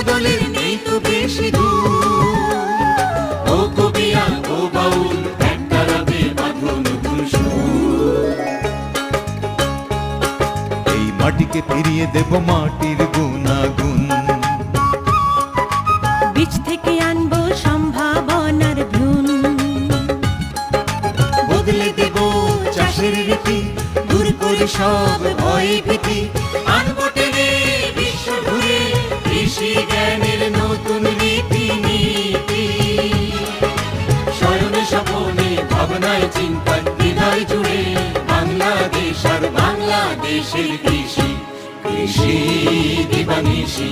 বদলের নেই তো বেশি দূর। ও কবিয়া ও বাউল একটা রাতে বাঁধো নতুন সুর। এই মাটিকে ফিরিয়ে দেব মাটির গুণাগুণ, বীজ থেকে আনবো সম্ভাবনার ভ্রূণ। বদলে দেব চাষের রীতি, দূর করে সব ভয় ভীতি। আনবো টেনে বিশ্ব ঘুরে কৃষি জ্ঞানের নতুন রীতি নীতি। শয়নে স্বপনে ভাবনায় চিন্তায় হৃদয় জুড়ে বাংলাদেশ আর বাংলাদেশের কৃষি। কৃষি দিবানিশি